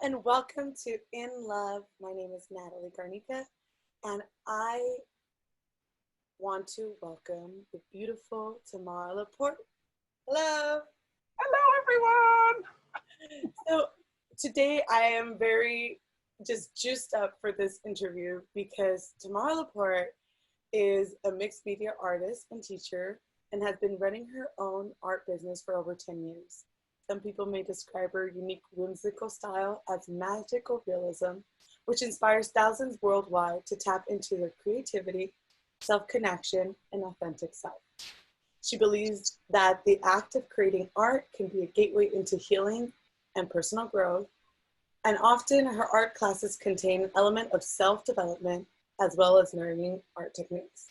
And welcome to In Love. My name is Natalie Garnica, and I want to welcome the beautiful Tamara Laporte. Hello. Hello, everyone. So today I am very just juiced up for this interview because Tamara Laporte is a mixed media artist and teacher and has been running her own art business for over 10 years. Some people may describe her unique whimsical style as magical realism, which inspires thousands worldwide to tap into their creativity, self-connection, and authentic self. She believes that the act of creating art can be a gateway into healing and personal growth, and often her art classes contain an element of self-development as well as learning art techniques.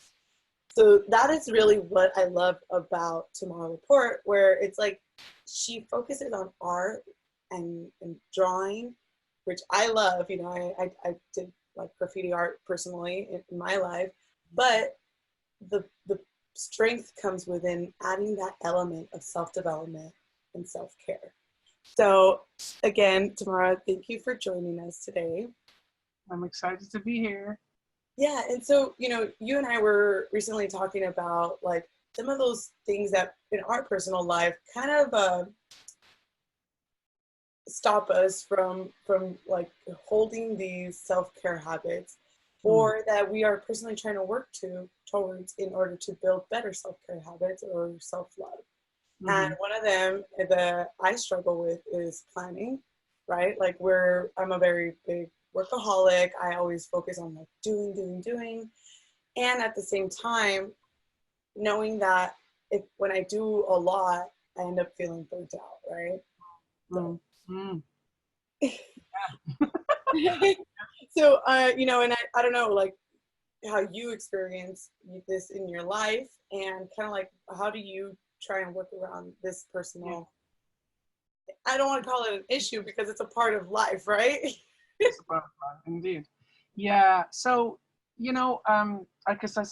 So that is really what I love about Tamara Laporte, where it's like she focuses on art and drawing, which I love. You know, I did like graffiti art personally in my life, but the strength comes within adding that element of self-development and self-care. So again, Tamara, thank you for joining us today. I'm excited to be here. Yeah, and so, you know, you and I were recently talking about like some of those things that in our personal life kind of stop us from like holding these self-care habits, or that we are personally trying to work towards in order to build better self-care habits or self-love. And one of them that I struggle with is planning, right? Like I'm a very big workaholic. I always focus on like doing. And at the same time, knowing that when I do a lot, I end up feeling burnt out, right? So, so you know, and I don't know, like how you experience this in your life and kind of like, how do you try and work around this personal, I don't want to call it an issue because it's a part of life, right? It's a part of life, indeed. Yeah, so, you know, I guess I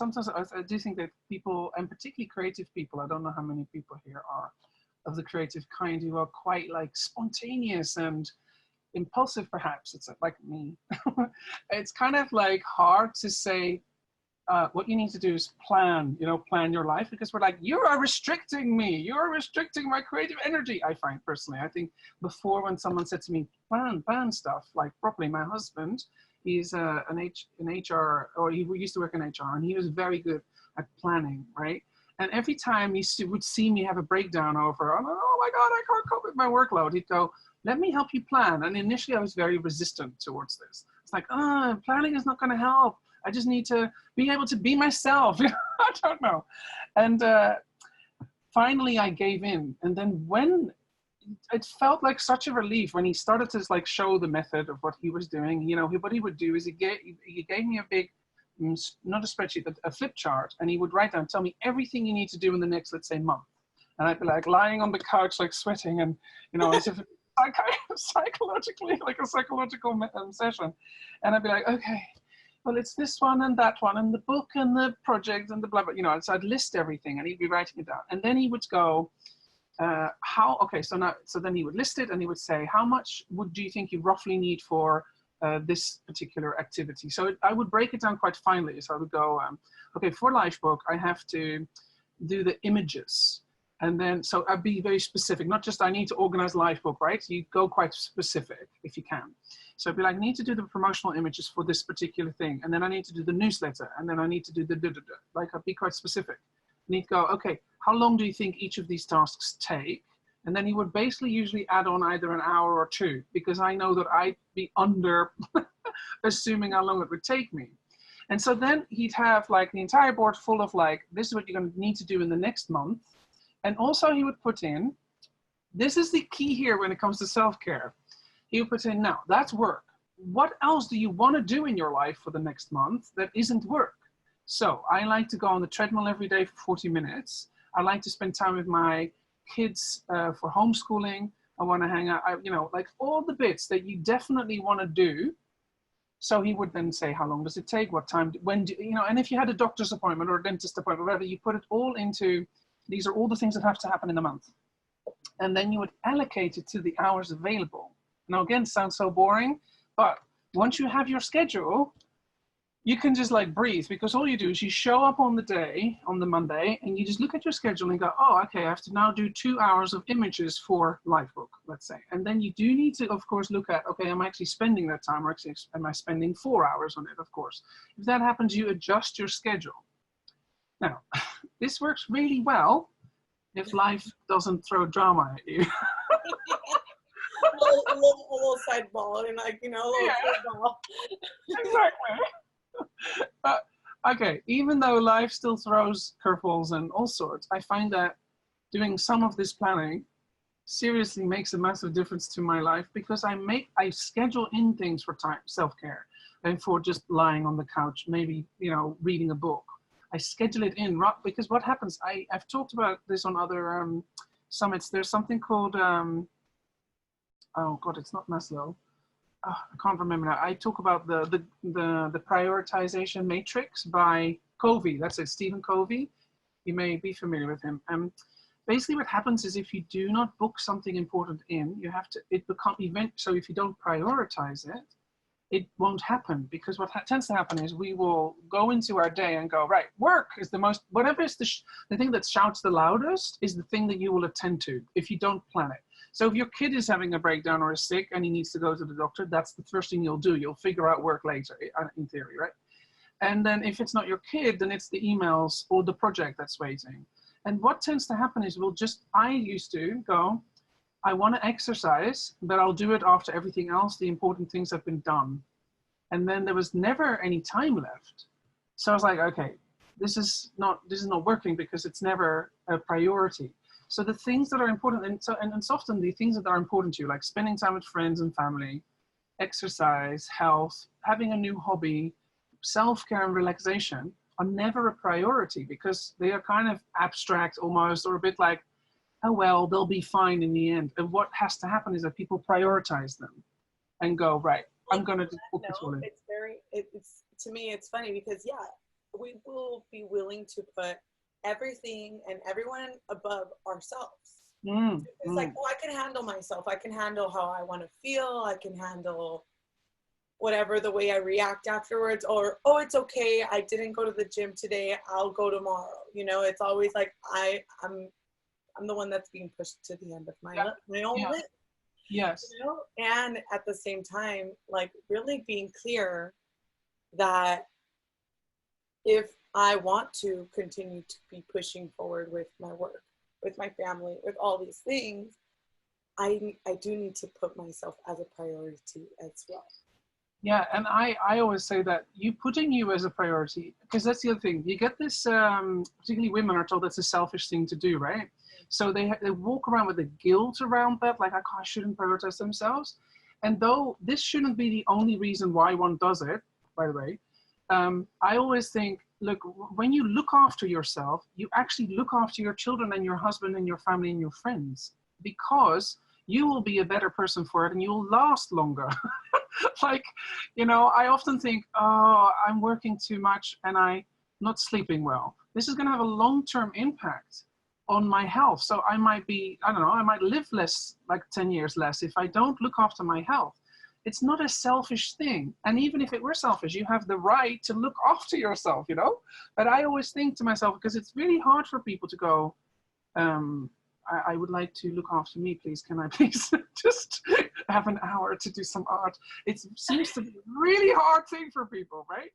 do think that people, and particularly creative people, I don't know how many people here are of the creative kind who are quite like spontaneous and impulsive, perhaps. It's like me. It's kind of like hard to say, what you need to do is plan your life, because we're like, you are restricting me. You're restricting my creative energy. I find personally, I think before when someone said to me, plan stuff, like properly, my husband, he's an HR, or he used to work in HR, and he was very good at planning, right? And every time he would see me have a breakdown over, oh my God, I can't cope with my workload, he'd go, let me help you plan. And initially I was very resistant towards this. It's like, planning is not going to help. I just need to be able to be myself. I don't know. And finally I gave in. And then when it felt like such a relief when he started to like show the method of what he was doing, you know, what he would do is he gave me a big, not a spreadsheet, but a flip chart. And he would write down, tell me everything you need to do in the next, let's say, month. And I'd be like lying on the couch, like sweating, and, you know, as if psychologically, like a psychological session. And I'd be like, okay, well, it's this one and that one and the book and the project and the blah, blah, you know. So I'd list everything and he'd be writing it down. And then he would go, so then he would list it and he would say, how much do you think you roughly need for this particular activity? So I would break it down quite finely. So I would go, okay, for Lifebook, I have to do the images. And then, so I'd be very specific, not just I need to organize Lifebook, right? You go quite specific if you can. So I'd be like, I need to do the promotional images for this particular thing. And then I need to do the newsletter. And then I need to do like I'd be quite specific. I need to go, okay, how long do you think each of these tasks take? And then he would basically usually add on either an hour or two, because I know that I'd be under assuming how long it would take me. And so then he'd have like the entire board full of like, this is what you're going to need to do in the next month. And also he would put in, this is the key here when it comes to self-care. He would put in, now that's work. What else do you want to do in your life for the next month that isn't work? So I like to go on the treadmill every day for 40 minutes. I like to spend time with my kids for homeschooling. I want to hang out, you know, like all the bits that you definitely want to do. So he would then say, how long does it take? What time, when do you know, and if you had a doctor's appointment or a dentist appointment, whatever, you put it all into, these are all the things that have to happen in a month. And then you would allocate it to the hours available. Now, again, sounds so boring, but once you have your schedule, you can just like breathe, because all you do is you show up on the day, on the Monday, and you just look at your schedule and go, oh, okay, I have to now do 2 hours of images for Livebook, let's say. And then you do need to, of course, look at, okay, am I actually spending that time, or actually am I spending 4 hours on it, of course. If that happens, you adjust your schedule. Now, this works really well if life doesn't throw drama at you. a little side ball, and like, a little ball. Exactly. But okay, even though life still throws curveballs and all sorts, I find that doing some of this planning seriously makes a massive difference to my life, because I schedule in things for time, self-care, and for just lying on the couch, maybe, reading a book. I schedule it in, because what happens, I've talked about this on other summits. There's something called, oh God, it's not Maslow. Oh, I can't remember now. I talk about the prioritization matrix by Covey. That's it, Stephen Covey. You may be familiar with him. Basically, what happens is if you do not book something important in, you have to. It become event. So if you don't prioritize it, it won't happen, because what tends to happen is we will go into our day and go, right, work is the most, whatever is the thing that shouts the loudest is the thing that you will attend to if you don't plan it. So if your kid is having a breakdown or is sick and he needs to go to the doctor, that's the first thing you'll do. You'll figure out work later, in theory, right? And then if it's not your kid, then it's the emails or the project that's waiting. And what tends to happen is I used to go, I want to exercise, but I'll do it after everything else, the important things have been done. And then there was never any time left. So I was like, okay, this is not working, because it's never a priority. So the things that are important, and it's often the things that are important to you, like spending time with friends and family, exercise, health, having a new hobby, self-care and relaxation, are never a priority, because they are kind of abstract almost, or a bit like, oh, well, they'll be fine in the end. And what has to happen is that people prioritize them and go, right, I'm going to just book this one in. It's to me, it's funny, because we will be willing to put everything and everyone above ourselves. It's like, oh, I can handle myself. I can handle how I want to feel. I can handle whatever, the way I react afterwards, or, oh, it's okay, I didn't go to the gym today, I'll go tomorrow. It's always like I'm the one that's being pushed to the end of my own list. Yes. And at the same time, like, really being clear that if I want to continue to be pushing forward with my work, with my family, with all these things, I do need to put myself as a priority as well. Yeah, and I always say that putting you as a priority, because that's the other thing. You get this, particularly women are told that's a selfish thing to do, right? So they walk around with the guilt around that, like, I shouldn't prioritize themselves. And though this shouldn't be the only reason why one does it, by the way, I always think, look, when you look after yourself, you actually look after your children and your husband and your family and your friends, because you will be a better person for it and you will last longer. Like, I often think, oh, I'm working too much and I'm not sleeping well. This is going to have a long-term impact on my health. So I might live less, like 10 years less, if I don't look after my health. It's not a selfish thing. And even if it were selfish, you have the right to look after yourself, But I always think to myself, because it's really hard for people to go, I would like to look after me, please. Can I please just have an hour to do some art? It seems to be a really hard thing for people, right?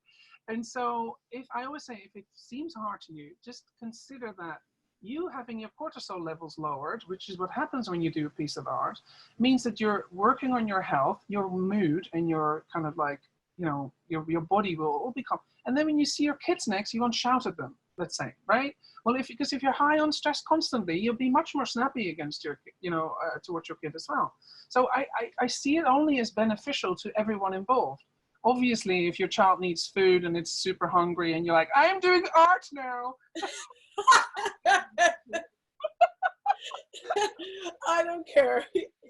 And so if it seems hard to you, just consider that you having your cortisol levels lowered, which is what happens when you do a piece of art, means that you're working on your health, your mood, and your kind of like, your body will all become. And then when you see your kids next, you won't shout at them, let's say, right? Well, because if you're high on stress constantly, you'll be much more snappy against your, towards your kid as well. So I see it only as beneficial to everyone involved. Obviously, if your child needs food and it's super hungry and you're like, I am doing art now. I don't care.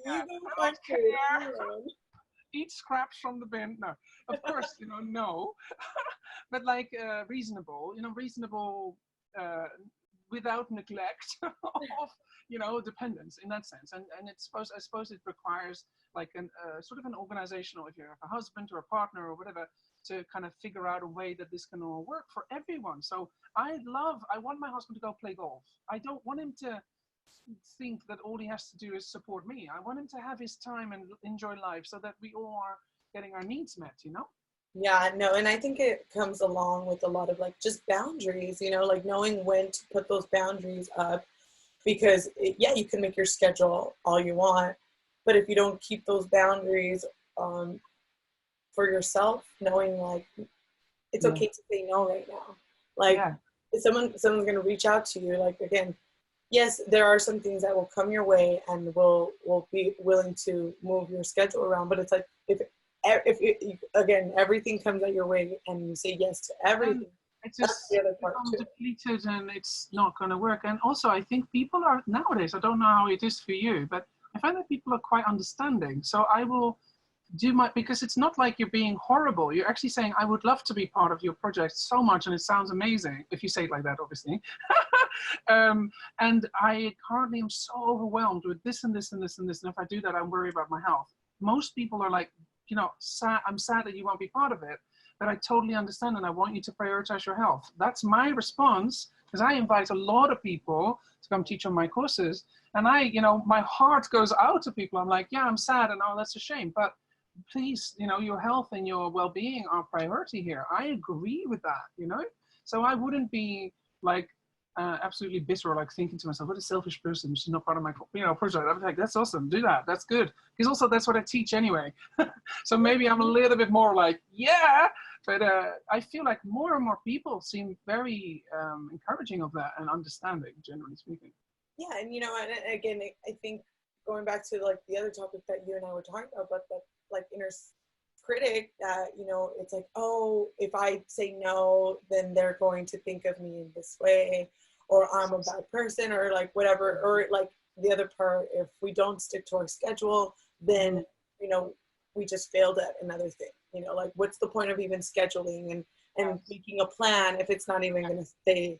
I don't care. Eat scraps from the bin. No, of course, no. But like reasonable, without neglect of, you know, dependence in that sense. And I suppose it requires like an sort of an organizational, if you have a husband or a partner or whatever, to kind of figure out a way that this can all work for everyone. So I want my husband to go play golf. I don't want him to think that all he has to do is support me. I want him to have his time and enjoy life so that we all are getting our needs met, you know? Yeah, no, and I think it comes along with a lot of like just boundaries, you know, like knowing when to put those boundaries up, because yeah, you can make your schedule all you want, but if you don't keep those boundaries for yourself, knowing like it's okay to say no right now. Like if someone's gonna reach out to you, like again, yes, there are some things that will come your way and will be willing to move your schedule around, but it's like if again everything comes at your way and you say yes to everything, it's just the other part too. depleted and it's not going to work. And also I think people are nowadays, I don't know how it is for you, but I find that people are quite understanding. So I will do my, because it's not like you're being horrible. You're actually saying, I would love to be part of your project so much, and it sounds amazing if you say it like that, obviously. And I currently am so overwhelmed with this and this and this and this, and if I do that, I worry about my health. Most people are like, you know, I'm sad that you won't be part of it, but I totally understand, and I want you to prioritize your health. That's my response, because I invite a lot of people to come teach on my courses, and I, you know, my heart goes out to people. I'm like, yeah, I'm sad, and oh, that's a shame, but please, you know, your health and your well-being are priority here. I agree with that, you know? So I wouldn't be like absolutely bitter, or like thinking to myself, what a selfish person, she's not part of my, you know, project. I'm like, that's awesome, do that, that's good. Because also that's what I teach anyway. So maybe I'm a little bit more like, yeah, but I feel like more and more people seem very encouraging of that and understanding, generally speaking. Yeah, and you know, and again, I think going back to like the other topic that you and I were talking about that like inner critic, that you know, it's like, oh, if I say no, then they're going to think of me in this way, or I'm a bad person, or like whatever, or like the other part, if we don't stick to our schedule, then you know, we just failed at another thing. You know, like what's the point of even scheduling and making a plan if it's not even going to stay,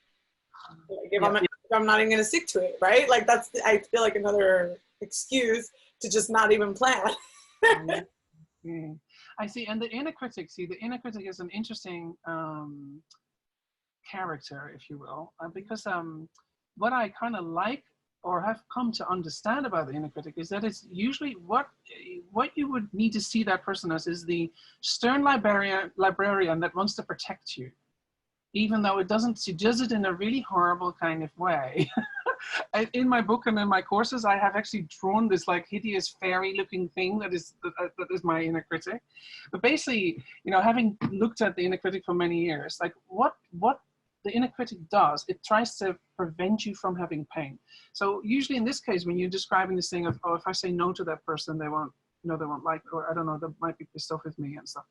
like if I'm not even going to stick to it, right? Like that's, I feel like another excuse to just not even plan. I see. And the inner critic, the inner critic is an interesting character, if you will, because what I kind of like or have come to understand about the inner critic is that it's usually what you would need to see that person as is the stern librarian that wants to protect you, even though it doesn't. She does it in a really horrible kind of way. In my book and in my courses, I have actually drawn this like hideous fairy-looking thing that is my inner critic. But basically, you know, having looked at the inner critic for many years, like what the inner critic does, it tries to prevent you from having pain. So usually in this case, when you're describing this thing of, oh, if I say no to that person, they won't like, or I don't know, they might be pissed off with me and stuff.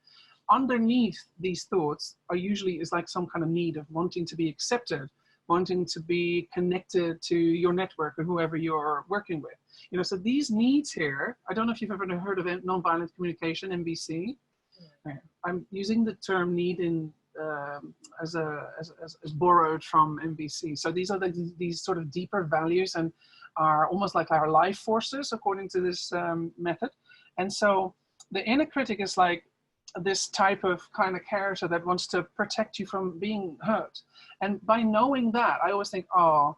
Underneath these thoughts are usually is like some kind of need of wanting to be accepted, wanting to be connected to your network or whoever you're working with. You know, so these needs here, I don't know if you've ever heard of nonviolent communication, NVC. I'm using the term need in as borrowed from MVC. So these are these sort of deeper values and are almost like our life forces according to this method. And so the inner critic is like this type of kind of character that wants to protect you from being hurt. And by knowing that, I always think, oh,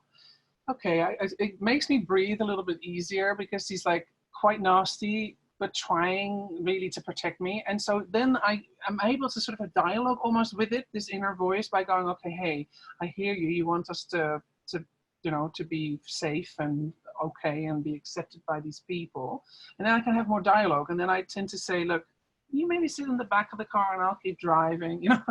okay, it makes me breathe a little bit easier because he's like quite nasty, but trying really to protect me. And so then I am able to sort of a dialogue almost with it, this inner voice, by going, okay, hey, I hear you. You want us to you know, to be safe and okay and be accepted by these people. And then I can have more dialogue. And then I tend to say, look, you maybe sit in the back of the car and I'll keep driving, you know.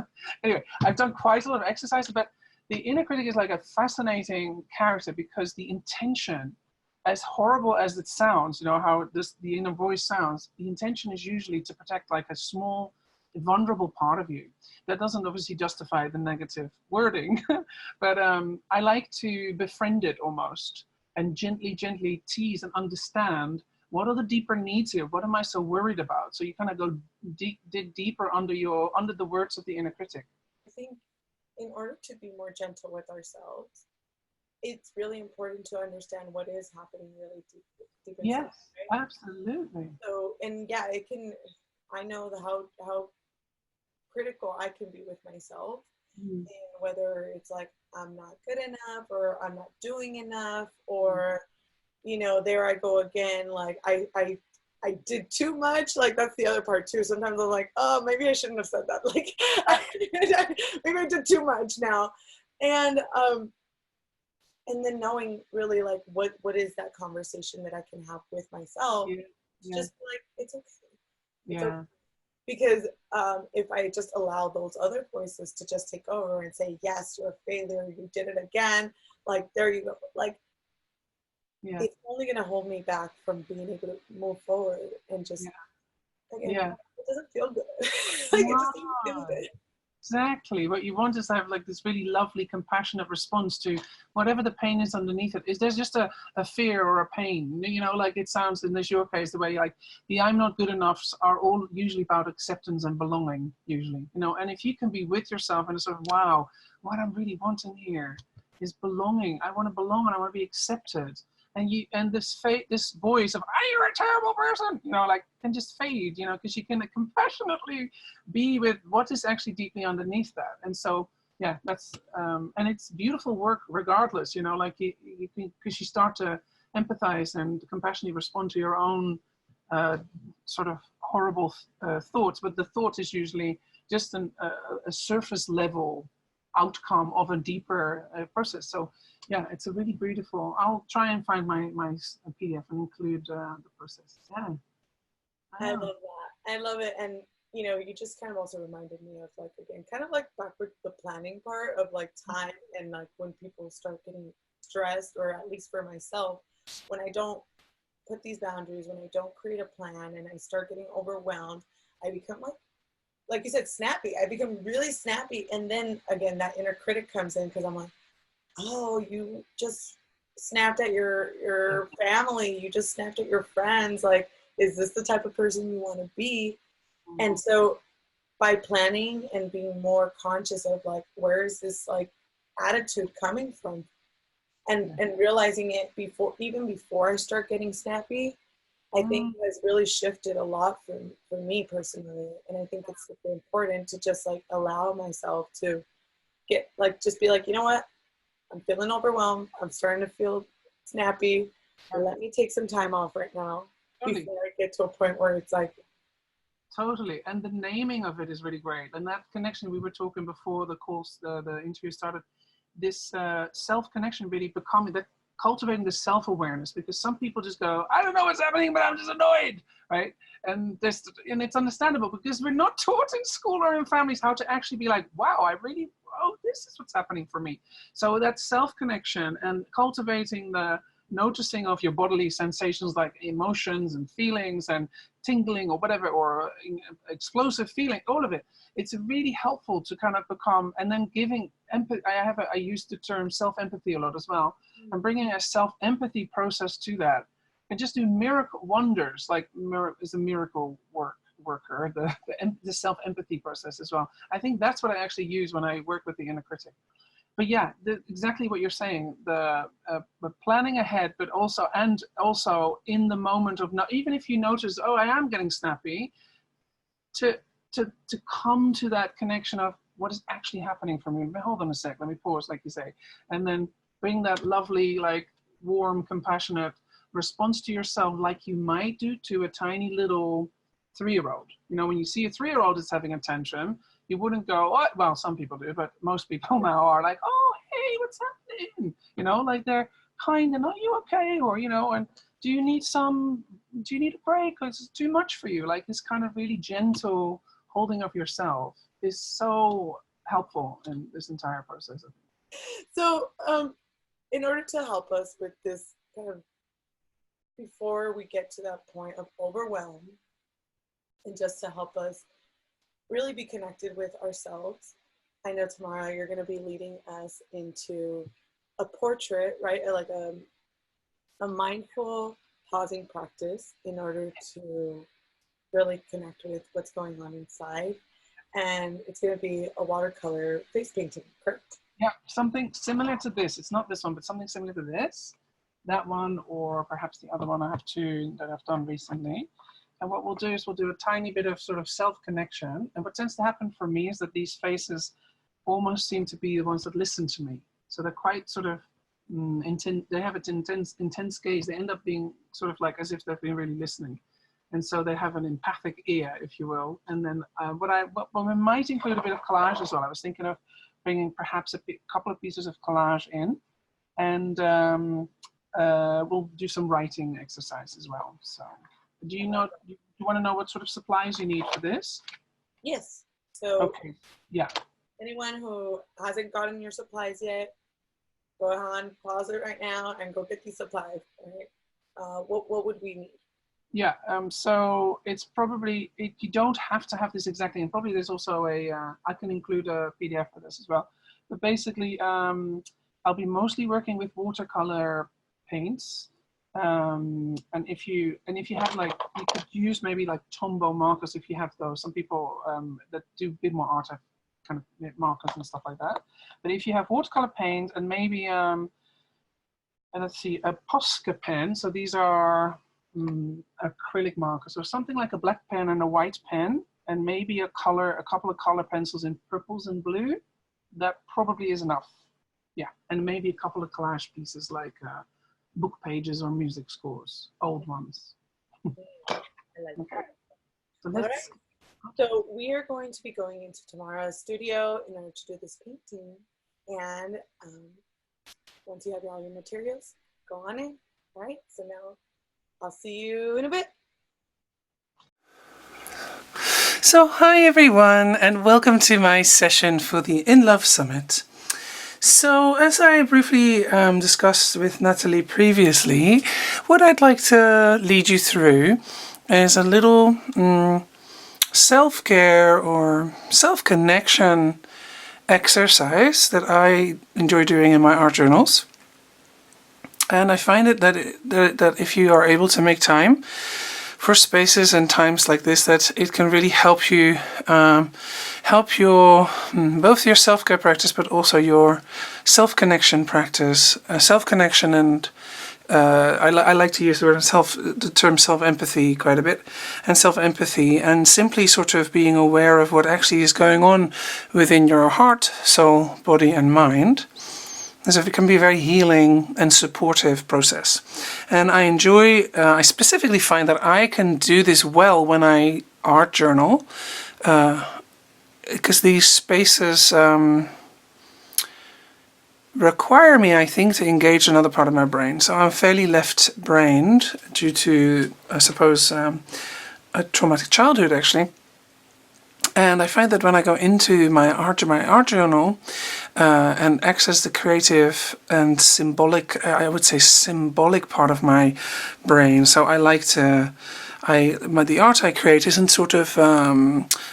Anyway, I've done quite a lot of exercise, but the inner critic is like a fascinating character because the intention, as horrible as it sounds, you know, how the inner voice sounds, the intention is usually to protect like a small, vulnerable part of you. That doesn't obviously justify the negative wording, but I like to befriend it almost and gently tease and understand what are the deeper needs here? What am I so worried about? So you kind of go dig deeper under the words of the inner critic. I think in order to be more gentle with ourselves, it's really important to understand what is happening really deep inside, Yes, right? absolutely. So, and yeah, it can, I know how critical I can be with myself, Mm, and whether it's like I'm not good enough or I'm not doing enough, mm, or there I go again, like I did too much. Like that's the other part too. Sometimes I'm like, oh, maybe I shouldn't have said that. Like maybe I did too much now. And then knowing really like what is that conversation that I can have with myself, yeah, yeah, just like it's okay. It's okay. yeah. Because if I just allow those other voices to just take over and say, yes, you're a failure, you did it again, like there you go, like Yeah, it's only going to hold me back from being able to move forward and just yeah, again, yeah. it doesn't feel good. Like it No, just doesn't feel good. exactly. What you want is to have like this really lovely, compassionate response to whatever the pain is underneath it. Is there's just a fear or a pain? Like it sounds in this your case the way like the I'm not good enoughs are all usually about acceptance and belonging. Usually, and if you can be with yourself and sort of wow, what I'm really wanting here is belonging. I want to belong and I want to be accepted. And this voice of "Ah, you're a terrible person," like can just fade, because you can compassionately be with what is actually deeply underneath that. And so yeah, that's and it's beautiful work regardless, like you can, because you start to empathize and compassionately respond to your own sort of horrible thoughts, but the thought is usually just a surface level outcome of a deeper process. So yeah, it's a really beautiful. I'll try and find my PDF and include the process. Yeah. I Ah. love that. I love it. And you just kind of also reminded me of like again, kind of like back with the planning part of like time and like when people start getting stressed, or at least for myself, when I don't put these boundaries, when I don't create a plan and I start getting overwhelmed, I become like you said, snappy. I become really snappy. And then again, that inner critic comes in because I'm like, oh, you just snapped at your family. You just snapped at your friends. Like, is this the type of person you want to be? And so by planning and being more conscious of like, where is this like attitude coming from? And realizing it even before I start getting snappy, I think Mm. has really shifted a lot for me personally. And I think it's super important to just like allow myself to get like, just be like, you know what? I'm feeling overwhelmed. I'm starting to feel snappy. Let me take some time off right now Totally. before I get to a point where it's like, Totally. And the naming of it is really great. And that connection we were talking before the course, the interview started, this self-connection really becoming that cultivating the self-awareness, because some people just go, I don't know what's happening, but I'm just annoyed. Right. And it's understandable because we're not taught in school or in families how to actually be like, wow, this is what's happening for me. So that self-connection and cultivating the noticing of your bodily sensations like emotions and feelings and tingling or whatever, or explosive feeling, all of it. It's really helpful to kind of become, and then giving empathy. I use the term self-empathy a lot as well, and bringing a self-empathy process to that, and just do miracle wonders. Like is a miracle worker, the self-empathy process as well. I think that's what I actually use when I work with the inner critic. But yeah, exactly what you're saying, the planning ahead, but also in the moment of not, even if you notice, oh, I am getting snappy, to come to that connection of what is actually happening for me. Hold on a sec, let me pause, like you say, and then bring that lovely, like warm, compassionate response to yourself, like you might do to a tiny little 3-year-old. When you see a 3-year-old is having a tantrum, you wouldn't go, oh, well, some people do, but most people now are like, oh, hey, what's happening? Like they're kind and, are you okay? Or, and do you need a break? Because it's too much for you. Like this kind of really gentle holding of yourself is so helpful in this entire process. so in order to help us with this kind of before we get to that point of overwhelm, and just to help us really be connected with ourselves, I know Tamara, you're going to be leading us into a portrait, right? Like a mindful pausing practice in order to really connect with what's going on inside. And it's going to be a watercolor face painting, correct? Yeah, something similar to this. It's not this one, but something similar to this. That one, or perhaps the other one. I have two that I've done recently. And what we'll do is we'll do a tiny bit of sort of self-connection. And what tends to happen for me is that these faces almost seem to be the ones that listen to me. So they're quite sort of intense. They have an intense gaze. They end up being sort of like as if they've been really listening. And so they have an empathic ear, if you will. And then what we might include a bit of collage as well. I was thinking of bringing perhaps a couple of pieces of collage in, and we'll do some writing exercise as well. So do you want to know what sort of supplies you need for this? Yes. So okay, yeah. Anyone who hasn't gotten your supplies yet, go on, pause it right now and go get these supplies. Right? What would we need? Yeah, so it's probably, you don't have to have this exactly, and probably there's also I can include a PDF for this as well. But basically, I'll be mostly working with watercolor paints. And if you have like, you could use maybe like Tombow markers if you have those. Some people that do a bit more art have kind of markers and stuff like that. But if you have watercolor paint and maybe, and let's see, a Posca pen. So these are acrylic markers, or something like a black pen and a white pen, and maybe a couple of color pencils in purples and blue. That probably is enough. Yeah, and maybe a couple of collage pieces like book pages or music scores, old ones. I like okay. So all right. So we are going to be going into Tamara's studio in order to do this painting. And once you have all your materials, go on in. All right. So now I'll see you in a bit. So hi everyone, and welcome to my session for the In Love Summit. So as I briefly discussed with Natalie previously, what I'd like to lead you through is a little self-care or self-connection exercise that I enjoy doing in my art journals. And I find it that if you are able to make time for spaces and times like this, that it can really help you, help your both your self-care practice, but also your self-connection practice. Self-connection and I like to use the term self-empathy quite a bit, and self-empathy, and simply sort of being aware of what actually is going on within your heart, soul, body, and mind. So it can be a very healing and supportive process. And I specifically find that I can do this well when I art journal, because these spaces require me, I think, to engage another part of my brain. So I'm fairly left-brained due to, I suppose, a traumatic childhood, actually. And I find that when I go into my art journal and access the creative and symbolic, I would say symbolic part of my brain. So I like to, the art I create isn't sort of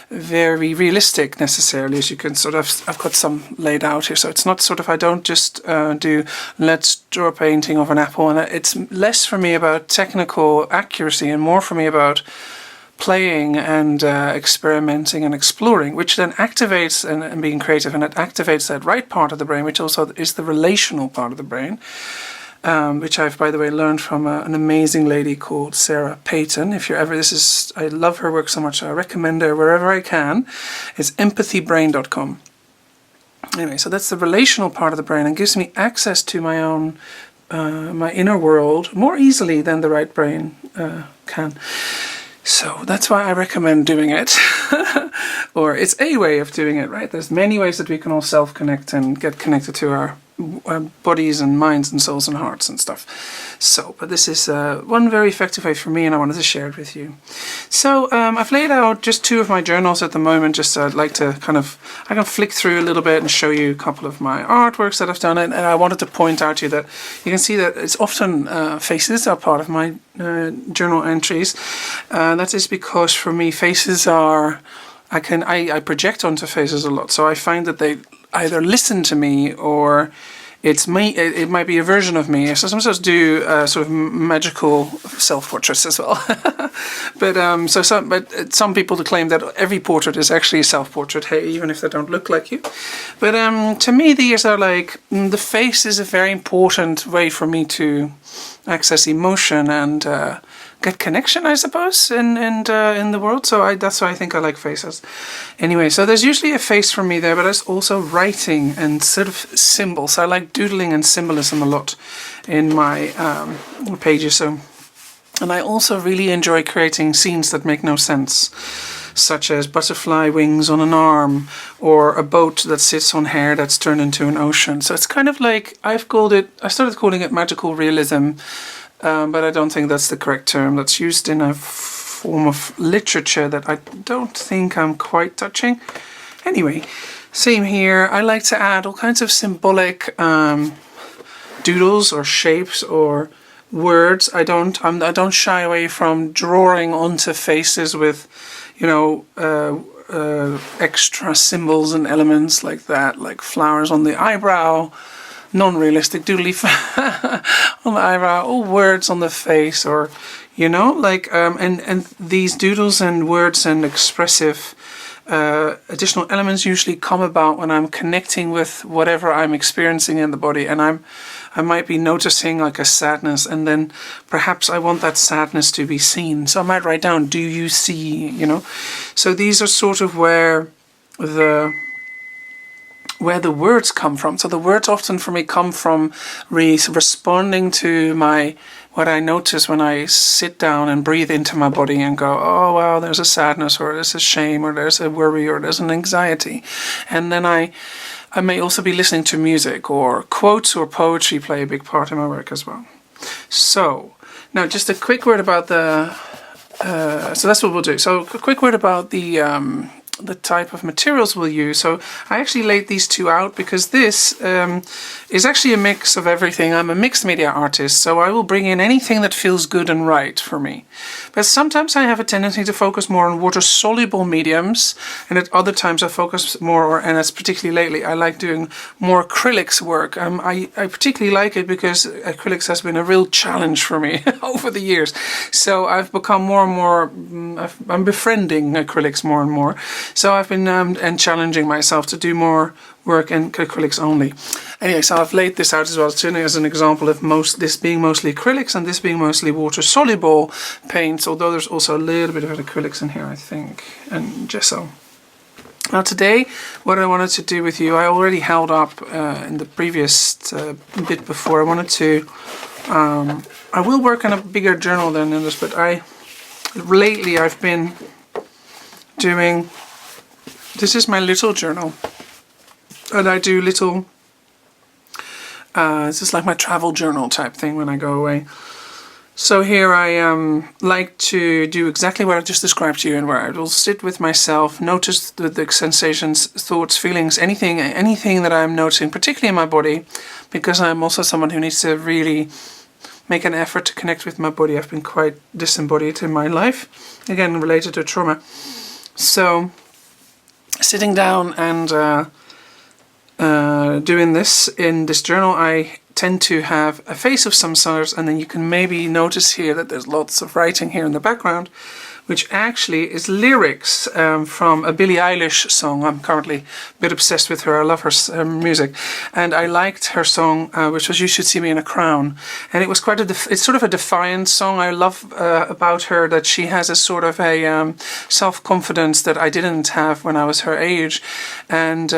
very realistic necessarily, as you can sort of, I've got some laid out here. So it's not sort of, I don't just do, let's draw a painting of an apple. And it's less for me about technical accuracy and more for me about playing and experimenting and exploring, which then activates and being creative, and it activates that right part of the brain, which also is the relational part of the brain, which I've, by the way, learned from an amazing lady called Sarah Payton. If you're ever, I love her work so much, I recommend her wherever I can. It's empathybrain.com. Anyway, so that's the relational part of the brain and gives me access to my own, my inner world more easily than the right brain can. So that's why I recommend doing it. Or it's a way of doing it, right? There's many ways that we can all self-connect and get connected to our bodies and minds and souls and hearts and stuff. So, but this is one very effective way for me, and I wanted to share it with you. So I've laid out just two of my journals at the moment. Just I'd like to I can flick through a little bit and show you a couple of my artworks that I've done. And I wanted to point out to you that you can see that it's often faces are part of my journal entries. That is because for me, faces are, I project onto faces a lot. So I find that they either listen to me or it's me. It might be a version of me. So sometimes I do sort of magical self-portraits as well. But some people claim that every portrait is actually a self-portrait, hey, even if they don't look like you. But to me, these are like the face is a very important way for me to access emotion and get connection, I suppose, in the world. So that's why I think I like faces. Anyway, so there's usually a face for me there, but there's also writing and sort of symbols. I like doodling and symbolism a lot in my pages. And I also really enjoy creating scenes that make no sense, such as butterfly wings on an arm or a boat that sits on hair that's turned into an ocean. So it's kind of like I started calling it magical realism, but I don't think that's the correct term. That's used in a form of literature that I don't think I'm quite touching. Anyway, same here. I like to add all kinds of symbolic doodles or shapes or words. I don't shy away from drawing onto faces with, extra symbols and elements like that, like flowers on the eyebrow, non-realistic doodly on the eyebrow, or words on the face, or and these doodles and words and expressive additional elements usually come about when I'm connecting with whatever I'm experiencing in the body, and I might be noticing like a sadness, and then perhaps I want that sadness to be seen. So I might write down, do you see, So these are sort of where the words come from. So the words often for me come from responding to what I notice when I sit down and breathe into my body and go, oh, wow, there's a sadness, or there's a shame, or there's a worry, or there's an anxiety. And then I may also be listening to music, or quotes or poetry play a big part in my work as well. So now just a quick word about so that's what we'll do. So a quick word about the type of materials we'll use. So I actually laid these two out because this is actually a mix of everything. I'm a mixed media artist, so I will bring in anything that feels good and right for me. But sometimes I have a tendency to focus more on water-soluble mediums, and at other times I focus more, and that's particularly lately, I like doing more acrylics work. I particularly like it because acrylics has been a real challenge for me over the years. So I've become more and more, I'm befriending acrylics more and more. So I've been and challenging myself to do more work in acrylics only. Anyway, so I've laid this out as well, as an example of this being mostly acrylics and this being mostly water-soluble paints, although there's also a little bit of acrylics in here, I think, and gesso. Now today, what I wanted to do with you, I already held up in the previous bit before. I wanted to, I will work on a bigger journal than in this, but lately I've been doing, this is my little journal, and I do little, this is like my travel journal type thing when I go away. So here I like to do exactly what I just described to you, and where I will sit with myself, notice the sensations, thoughts, feelings, anything that I'm noticing, particularly in my body, because I'm also someone who needs to really make an effort to connect with my body. I've been quite disembodied in my life, again related to trauma. So sitting down and doing this in this journal, I tend to have a face of some sort, and then you can maybe notice here that there's lots of writing here in the background, which actually is lyrics from a Billie Eilish song. I'm currently a bit obsessed with her. I love her music, and I liked her song, which was "You Should See Me in a Crown," and it was quite it's sort of a defiant song. I love about her that she has a sort of a self-confidence that I didn't have when I was her age, and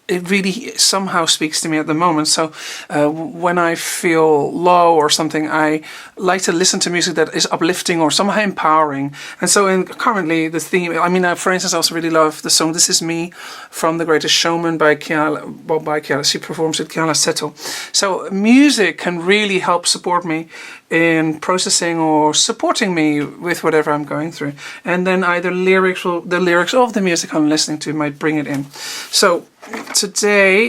it really somehow speaks to me at the moment. So when I feel low or something, I like to listen to music that is uplifting or somehow empowering. And so currently the theme, for instance, I also really love the song "This Is Me" from The Greatest Showman by Kiala. She performs with Kiala Settle. So music can really help support me in processing or supporting me with whatever I'm going through. And then either the lyrics of the music I'm listening to might bring it in. So today,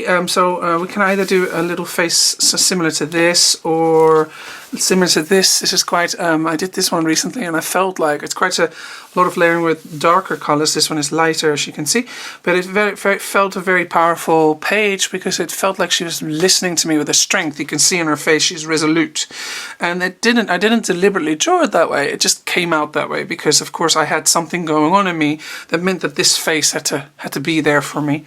we can either do a little face similar to this, or similar to this. This is quite, I did this one recently and I felt like it's quite a lot of layering with darker colors. This one is lighter, as you can see, but it felt a very powerful page because it felt like she was listening to me with a strength. You can see in her face she's resolute, and I didn't deliberately draw it that way. It just came out that way because, of course, I had something going on in me that meant that this face had to be there for me.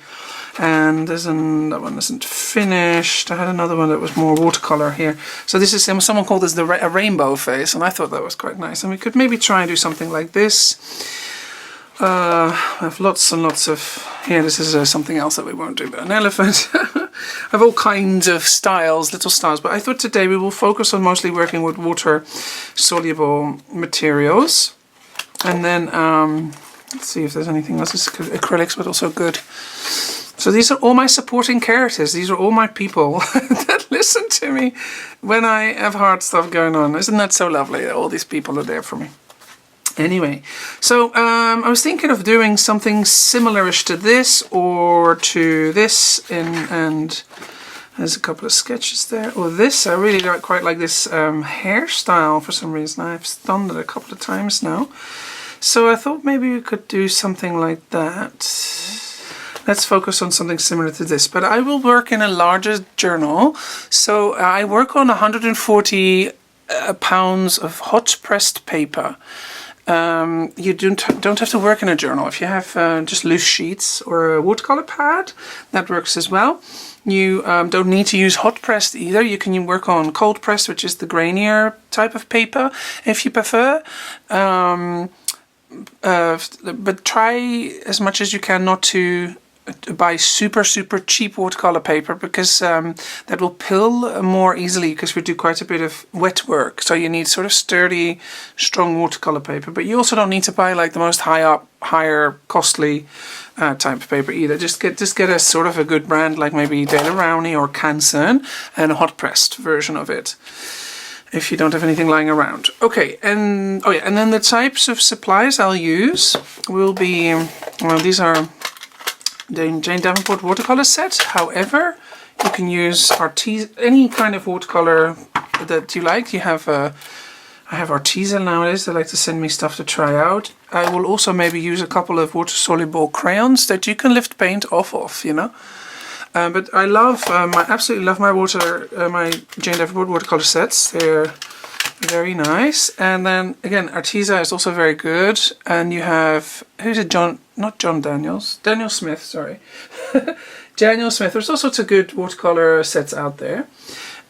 And that one isn't finished. I had another one that was more watercolor here. So this is, someone called this a rainbow face, and I thought that was quite nice. And we could maybe try and do something like this. I have lots and lots of, here this is something else that we won't do, but an elephant. I have all kinds of styles, little styles, but I thought today we will focus on mostly working with water-soluble materials. And then, let's see if there's anything else. This is acrylics, but also good. So these are all my supporting characters. These are all my people that listen to me when I have hard stuff going on. Isn't that so lovely that all these people are there for me? Anyway, so I was thinking of doing something similar-ish to this or to this, and there's a couple of sketches there. Or this, I really quite like this hairstyle for some reason. I've done it a couple of times now. So I thought maybe we could do something like that. Let's focus on something similar to this, but I will work in a larger journal. So I work on 140 pounds of hot pressed paper. You don't have to work in a journal. If you have just loose sheets or a watercolor pad, that works as well. You don't need to use hot pressed either. You can work on cold pressed, which is the grainier type of paper, if you prefer. But try as much as you can not to buy super cheap watercolor paper, because that will pill more easily, because we do quite a bit of wet work. So you need sort of sturdy, strong watercolor paper. But you also don't need to buy like the most higher costly type of paper either. Just get a sort of a good brand, like maybe De La Rowney or Canson, and a hot pressed version of it, if you don't have anything lying around. Okay, and oh yeah, and then the types of supplies I'll use will be, well, these are the Jane Davenport watercolor set. However, you can use any kind of watercolor that you like. You have I have Arteza nowadays. They like to send me stuff to try out. I will also maybe use a couple of water-soluble crayons that you can lift paint off of, you know. But I love, I absolutely love my Jane Davenport watercolor sets. They're very nice. And then again, Arteza is also very good. And you have, who's it? Daniel Smith, sorry. Daniel Smith. There's all sorts of good watercolor sets out there.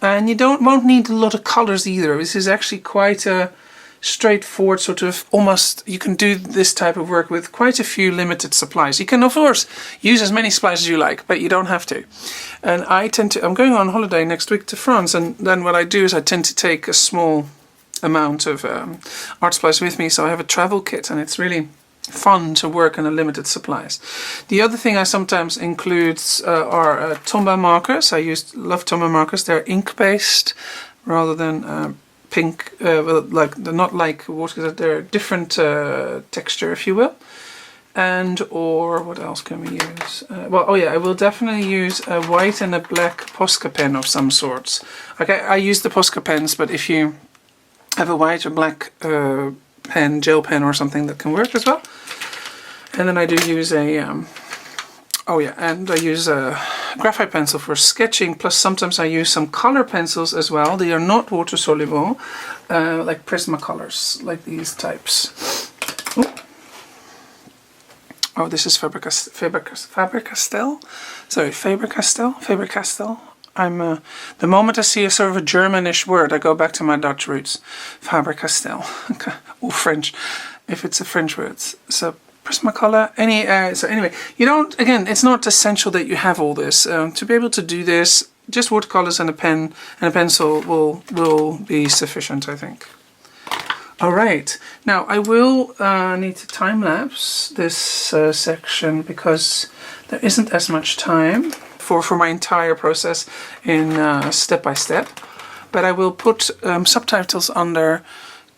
And you won't need a lot of colors either. This is actually quite a straightforward sort of, almost, you can do this type of work with quite a few limited supplies. You can of course use as many supplies as you like, but you don't have to. And I'm going on holiday next week to France, and then what I do is I tend to take a small amount of art supplies with me, so I have a travel kit, and it's really fun to work in a limited supplies. The other thing I sometimes include are Tombow markers. I love Tombow markers. They're ink based rather than pink, like they're not like water. They're different texture, if you will. And or what else can we use? Well, oh yeah, I will definitely use a white and a black Posca pen of some sorts. Okay, I use the Posca pens, but if you have a white or black pen, gel pen or something, that can work as well. And then I do use a and I use a graphite pencil for sketching, plus sometimes I use some color pencils as well. They are not water soluble, like Prismacolors, like these types. Ooh. Oh, this is Faber-Castell. Sorry, Faber-Castell. I'm the moment I see a sort of a Germanish word, I go back to my Dutch roots. Faber-Castell, okay. Or French, if it's a French word. So Prismacolor. So anyway, you don't. Again, it's not essential that you have all this to be able to do this. Just watercolors and a pen and a pencil will be sufficient, I think. All right. Now I will need to time lapse this section because there isn't as much time for my entire process in step by step, but I will put subtitles under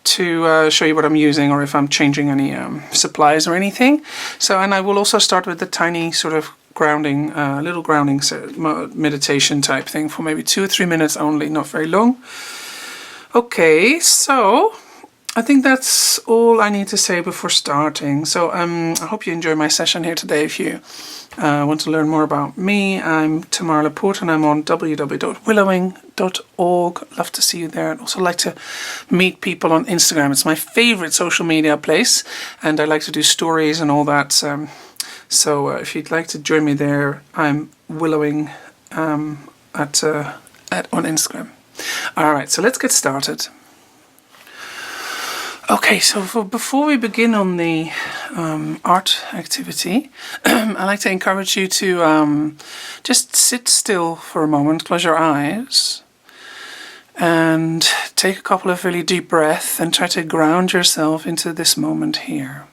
to show you what I'm using, or if I'm changing any supplies or anything. So, and I will also start with the tiny sort of grounding, little grounding meditation type thing for maybe 2 or 3 minutes only, not very long. Okay, so I think that's all I need to say before starting. So I hope you enjoy my session here today. If you want to learn more about me, I'm Tamara Laporte and I'm on www.willowing.org. Love to see you there. I'd also like to meet people on Instagram. It's my favorite social media place and I like to do stories and all that. So if you'd like to join me there, I'm Willowing on Instagram. All right, so let's get started. Okay, so before we begin on the art activity, I'd like to encourage you to just sit still for a moment, close your eyes, and take a couple of really deep breaths and try to ground yourself into this moment here.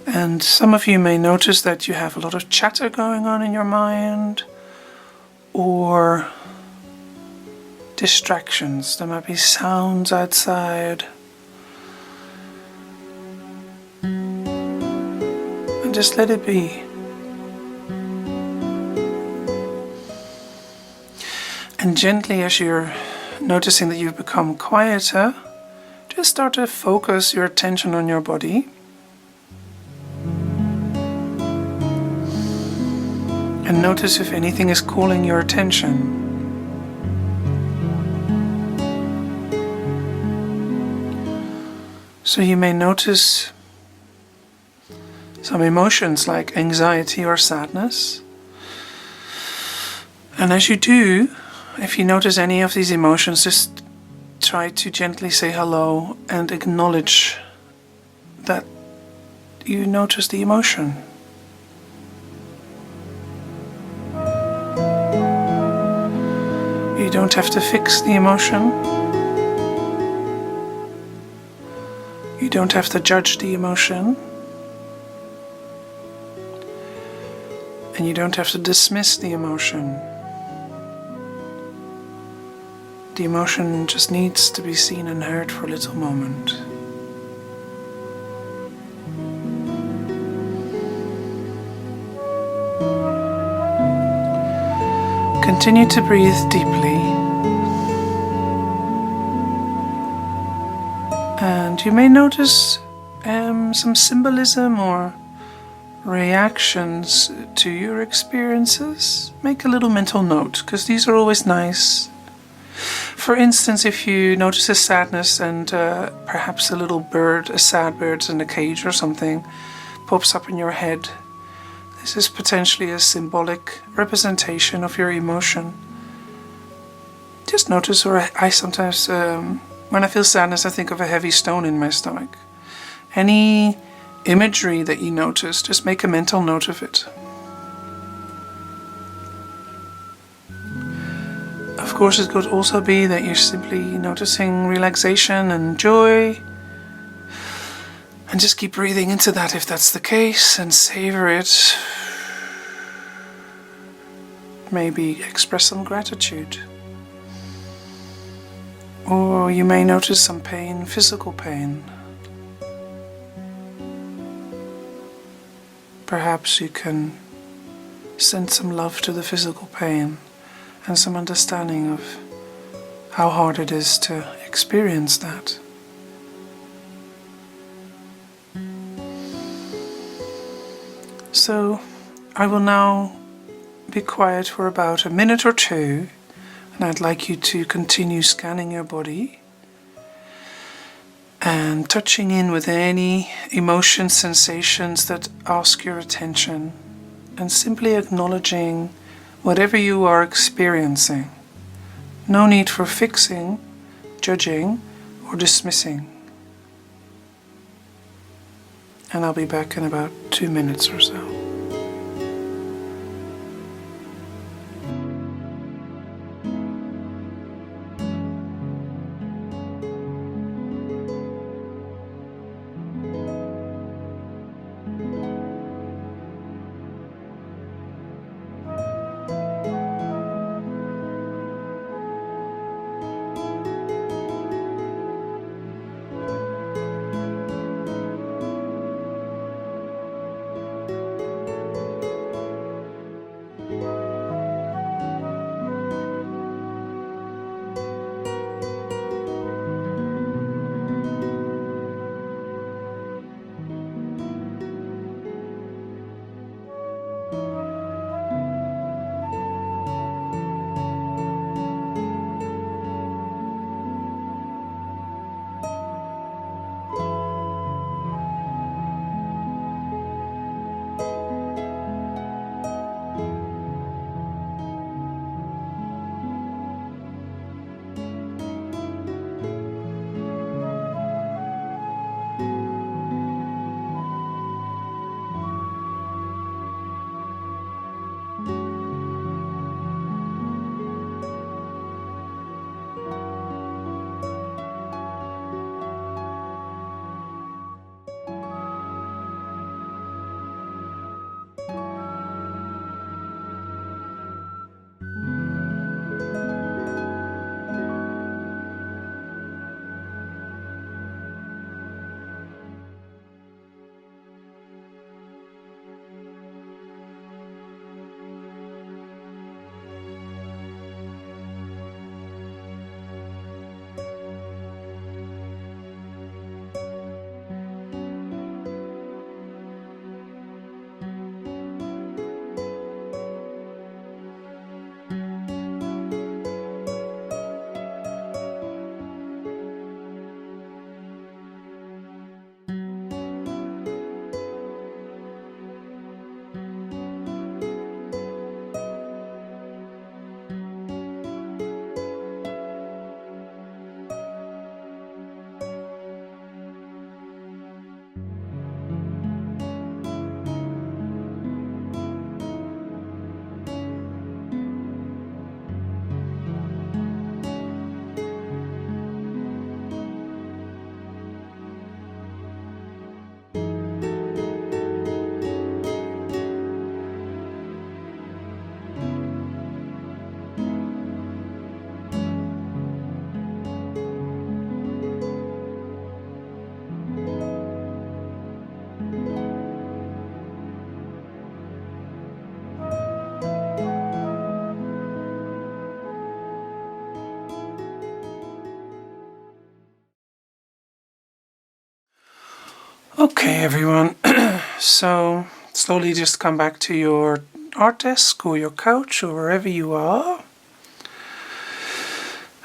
And some of you may notice that you have a lot of chatter going on in your mind or distractions. There might be sounds outside. And just let it be. And gently, as you're noticing that you've become quieter, just start to focus your attention on your body. And notice if anything is calling your attention. So you may notice some emotions like anxiety or sadness. And as you do, if you notice any of these emotions, just try to gently say hello and acknowledge that you notice the emotion. You don't have to fix the emotion. You don't have to judge the emotion. And you don't have to dismiss the emotion. The emotion just needs to be seen and heard for a little moment. Continue to breathe deeply. And you may notice some symbolism or reactions to your experiences. Make a little mental note, because these are always nice. For instance, if you notice a sadness and perhaps a little bird, a sad bird in a cage or something, pops up in your head, this is potentially a symbolic representation of your emotion. Just notice, or I sometimes, when I feel sadness, I think of a heavy stone in my stomach. Any imagery that you notice, just make a mental note of it. Of course, it could also be that you're simply noticing relaxation and joy. And just keep breathing into that if that's the case and savor it. Maybe express some gratitude. Or you may notice some pain, physical pain. Perhaps you can send some love to the physical pain and some understanding of how hard it is to experience that. So I will now be quiet for about a minute or two, and I'd like you to continue scanning your body and touching in with any emotions, sensations that ask your attention, and simply acknowledging whatever you are experiencing. No need for fixing, judging, or dismissing. And I'll be back in about 2 minutes or so. Okay, everyone. So slowly just come back to your art desk or your couch or wherever you are.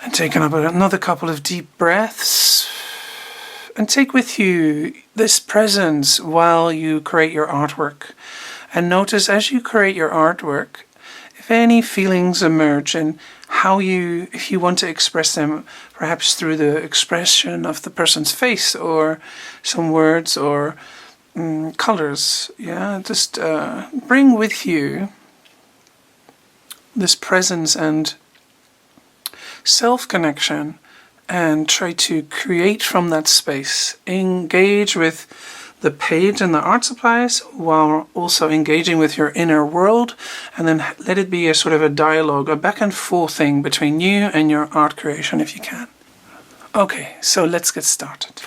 And taking up another couple of deep breaths. And take with you this presence while you create your artwork. And notice as you create your artwork, if any feelings emerge and how you, if you want to express them, perhaps through the expression of the person's face or some words or colors, yeah, just bring with you this presence and self-connection and try to create from that space. Engage with the page and the art supplies while also engaging with your inner world, and then let it be a sort of a dialogue, a back and forth thing between you and your art creation if you can. Okay, so let's get started.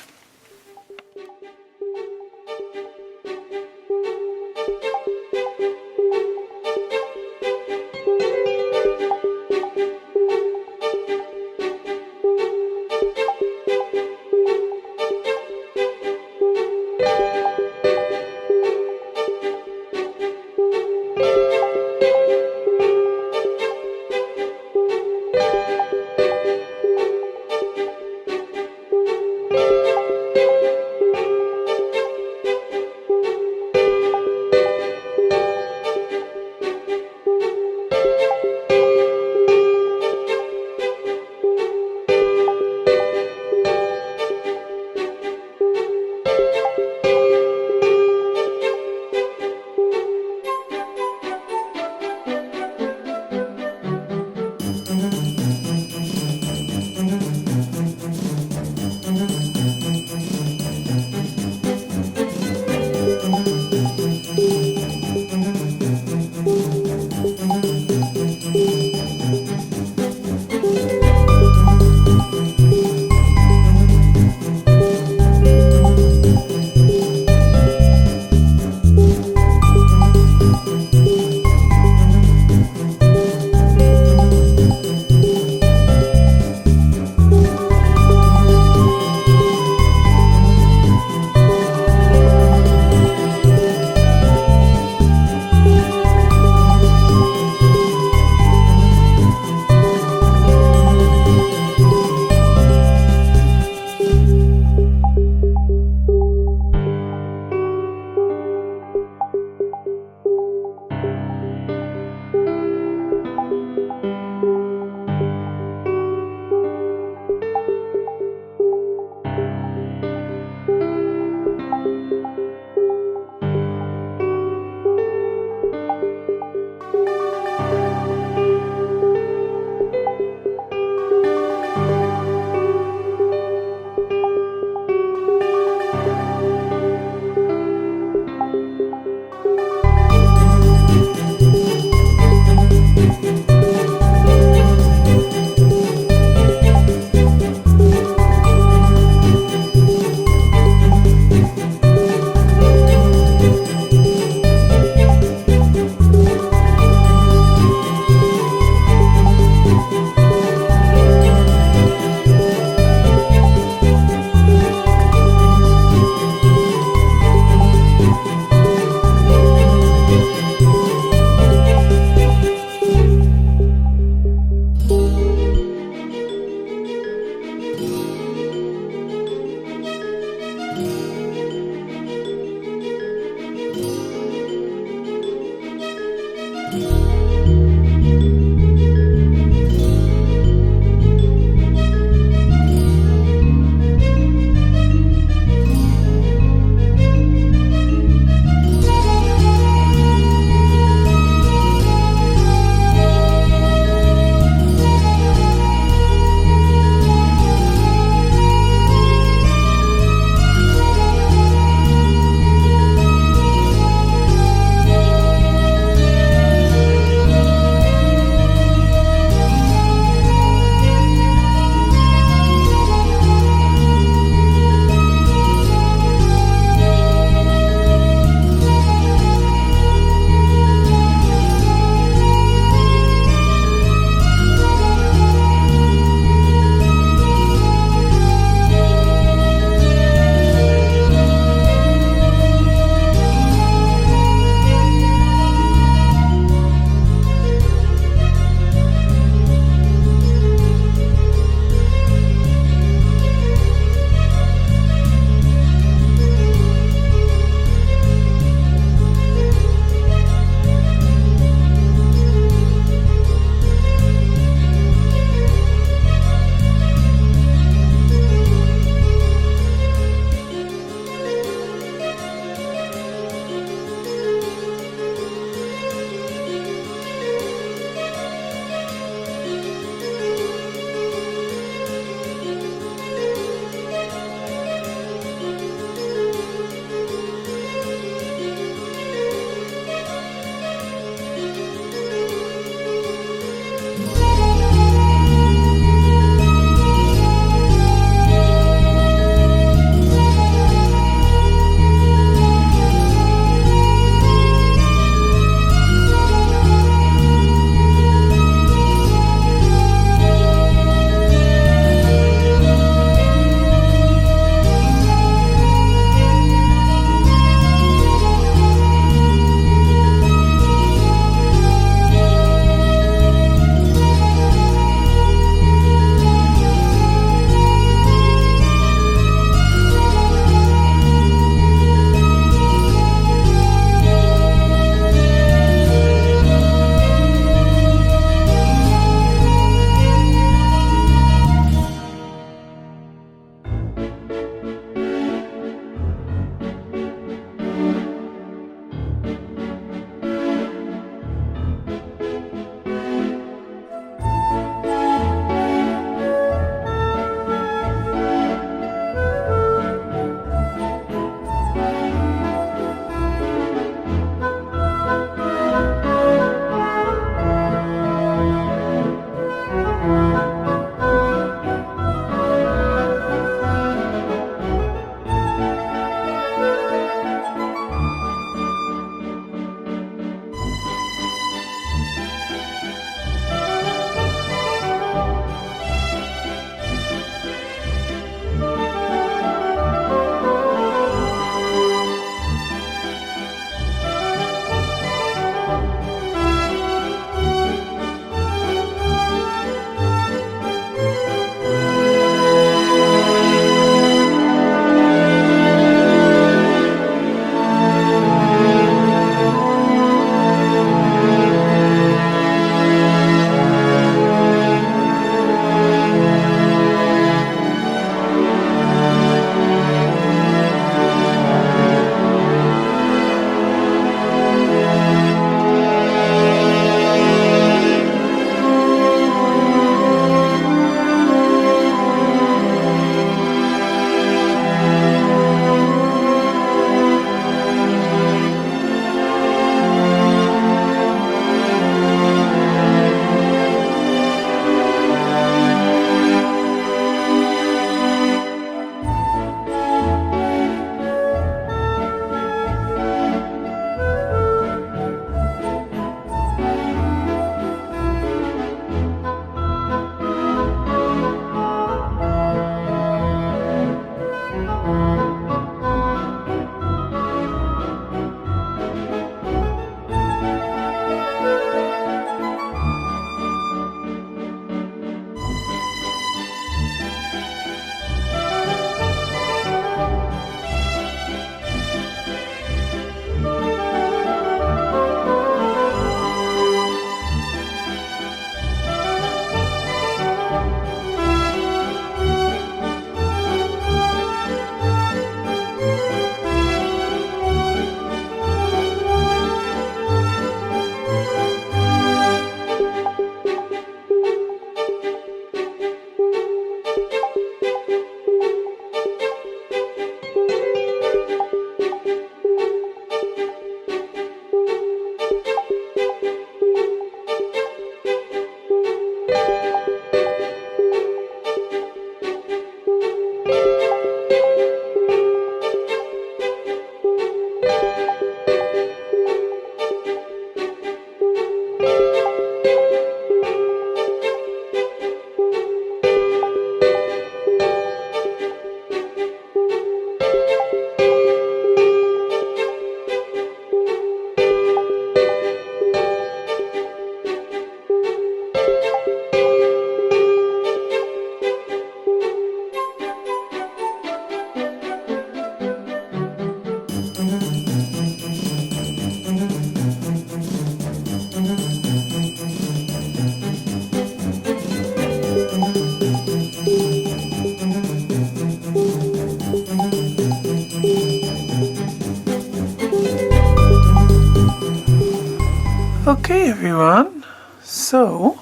everyone. So,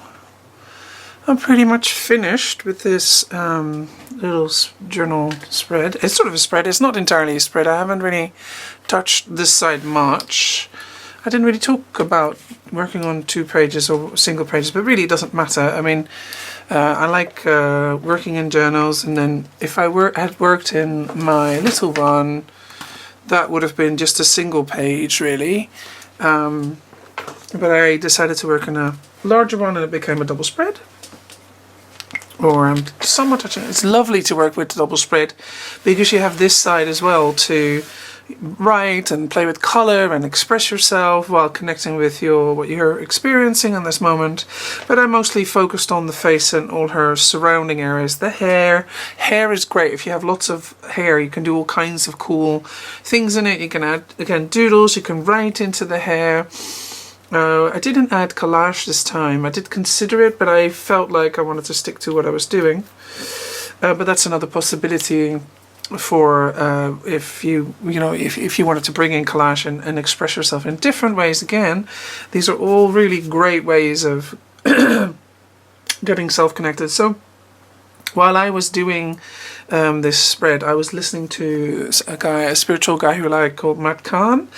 I'm pretty much finished with this little journal spread. It's sort of a spread. It's not entirely a spread. I haven't really touched this side much. I didn't really talk about working on 2 pages or single pages, but really it doesn't matter. I mean, I like working in journals, and then if I had worked in my little one, that would have been just a single page, really. But I decided to work in a larger one, and it became a double spread. Or somewhat touching. It's lovely to work with double spread because you have this side as well to write and play with color and express yourself while connecting with what you're experiencing in this moment. But I mostly focused on the face and all her surrounding areas. The hair is great. If you have lots of hair, you can do all kinds of cool things in it. You can add, again, doodles. You can write into the hair. I didn't add collage this time. I did consider it, but I felt like I wanted to stick to what I was doing. But that's another possibility for if you wanted to bring in collage and express yourself in different ways. Again, these are all really great ways of getting self-connected. So while I was doing this spread, I was listening to a spiritual guy who I like called Matt Kahn.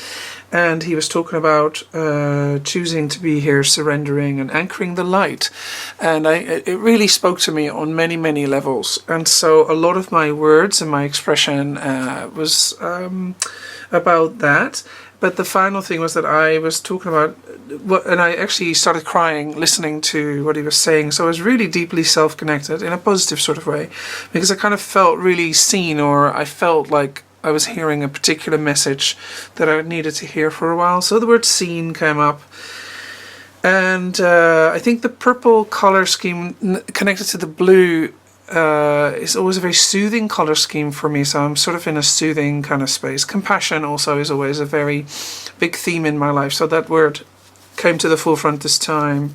And he was talking about choosing to be here, surrendering and anchoring the light. And it really spoke to me on many, many levels. And so a lot of my words and my expression was about that. But the final thing was that I was talking about, and I actually started crying listening to what he was saying. So I was really deeply self-connected in a positive sort of way, because I kind of felt really seen, or I felt like I was hearing a particular message that I needed to hear for a while. So the word seen came up. And I think the purple color scheme connected to the blue is always a very soothing color scheme for me. So I'm sort of in a soothing kind of space. Compassion also is always a very big theme in my life. So that word came to the forefront this time.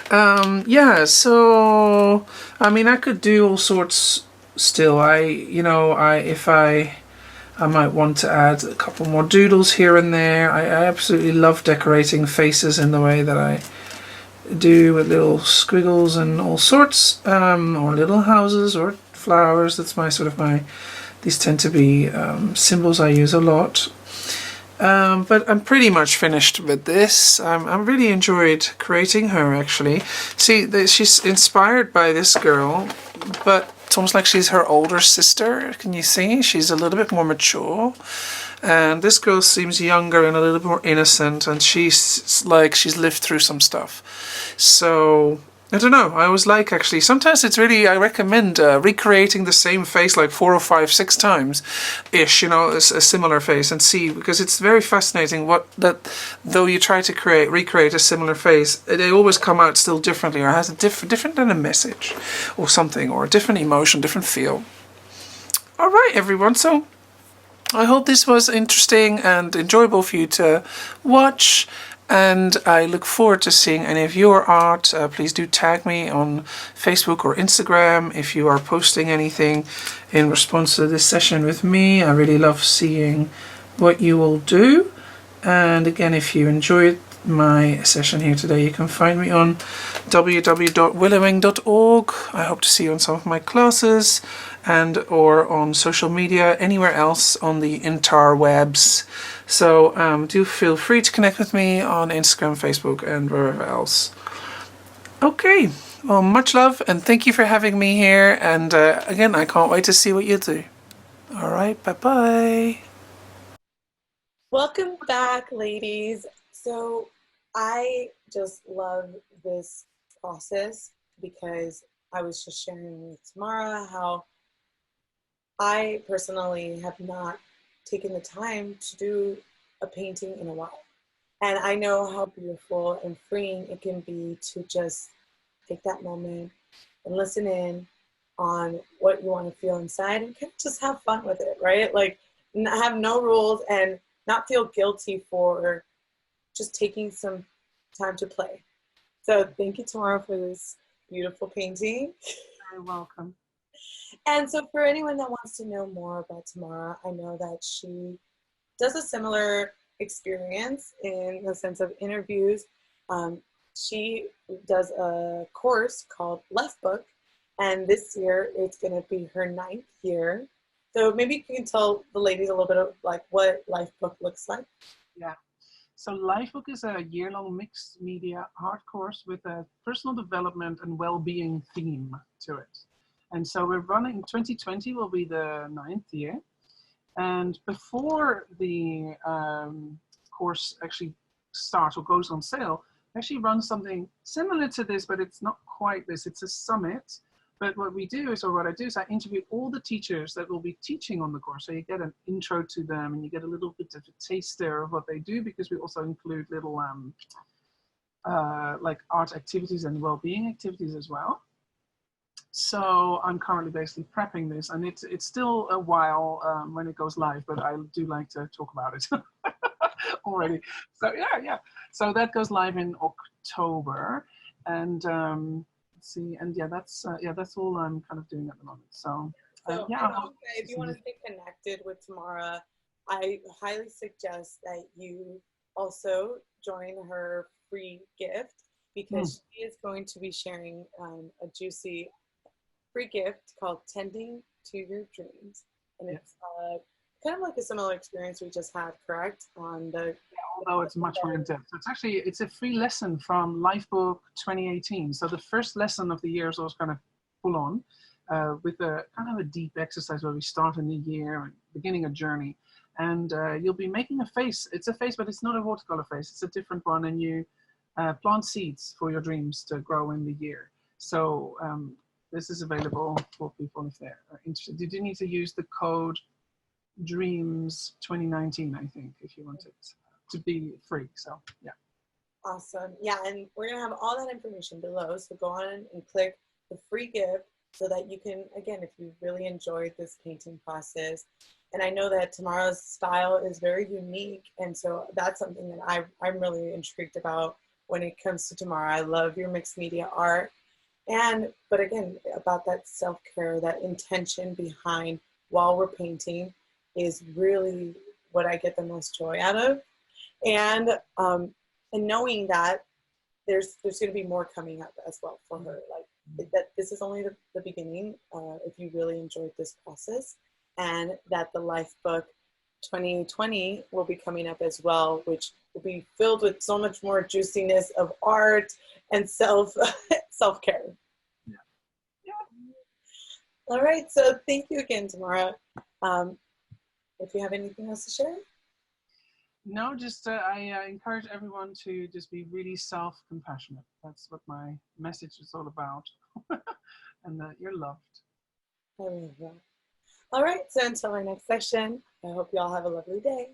So I mean, I could do all sorts still. I might want to add a couple more doodles here and there. I absolutely love decorating faces in the way that I do, with little squiggles and all sorts, or little houses or flowers. That's these tend to be symbols I use a lot. But I'm pretty much finished with this. I really enjoyed creating her, actually. See, she's inspired by this girl, but it's almost like she's her older sister. Can you see? She's a little bit more mature. And this girl seems younger and a little bit more innocent. And she's lived through some stuff. So, I don't know. I always like, actually, sometimes I recommend recreating the same face like 4 or 5, 6 times-ish, a similar face, and see, because it's very fascinating though you try to recreate a similar face, they always come out still differently, or has a different kind of message or something, or a different emotion, different feel. All right, everyone. So I hope this was interesting and enjoyable for you to watch. And I look forward to seeing any of your art. Please do tag me on Facebook or Instagram if you are posting anything in response to this session with me. I really love seeing what you will do. And again, if you enjoyed my session here today, you can find me on www.willowing.org. I hope to see you on some of my classes or on social media, anywhere else on the interwebs. So do feel free to connect with me on Instagram, Facebook, and wherever else. Okay, well, much love, and thank you for having me here. And again, I can't wait to see what you do. All right, bye-bye. Welcome back, ladies. So I just love this process because I was just sharing with Tamara how I personally have not taken the time to do a painting in a while. And I know how beautiful and freeing it can be to just take that moment and listen in on what you want to feel inside and kind of just have fun with it, right? Like have no rules and not feel guilty for just taking some time to play. So thank you, Tamara, for this beautiful painting. You're welcome. And so for anyone that wants to know more about Tamara, I know that she does a similar experience in the sense of interviews. She does a course called Lifebook, and this year it's going to be her 9th year. So maybe you can tell the ladies a little bit of like what Lifebook looks like. Yeah. So Lifebook is a year-long mixed media art course with a personal development and well-being theme to it. And so we're running, 2020 will be the 9th year. And before the course actually starts or goes on sale, I actually run something similar to this, but it's not quite this. It's a summit. But what we do is, or what I do is I interview all the teachers that will be teaching on the course. So you get an intro to them and you get a little bit of a taster of what they do, because we also include little like art activities and well-being activities as well. So I'm currently basically prepping this, and it's still a while when it goes live, but I do like to talk about it already. So yeah. So that goes live in October, and let's see, and that's all I'm kind of doing at the moment. So yeah. If you want to stay connected with Tamara, I highly suggest that you also join her free gift, because she is going to be sharing a juicy free gift called Tending to Your Dreams. And it's kind of like a similar experience we just had, correct? On the although it's much more in depth. So it's a free lesson from Lifebook 2018. So the first lesson of the year is always kind of full on with a kind of a deep exercise where we start a new year and beginning a journey. And you'll be making a face. It's a face, but it's not a watercolor face. It's a different one. And you plant seeds for your dreams to grow in the year. So this is available for people if they're interested. You do need to use the code Dreams 2019, I think, if you want it to be free. So yeah. Awesome. Yeah, and we're gonna have all that information below. So go on and click the free gift so that you can, again, if you really enjoyed this painting process. And I know that Tamara's style is very unique, and so that's something that I'm really intrigued about when it comes to Tamara. I love your mixed media art. But again, about that self-care, that intention behind while we're painting is really what I get the most joy out of. And knowing that there's going to be more coming up as well for her. Like that this is only the beginning if you really enjoyed this process, and that the Lifebook 2020 will be coming up as well, which will be filled with so much more juiciness of art and self-care. Yeah. All right, so thank you again, Tamara. If you have anything else to share? No, just I encourage everyone to just be really self-compassionate. That's what my message is all about. And that you're loved. I love that. All right, so until our next session, I hope you all have a lovely day.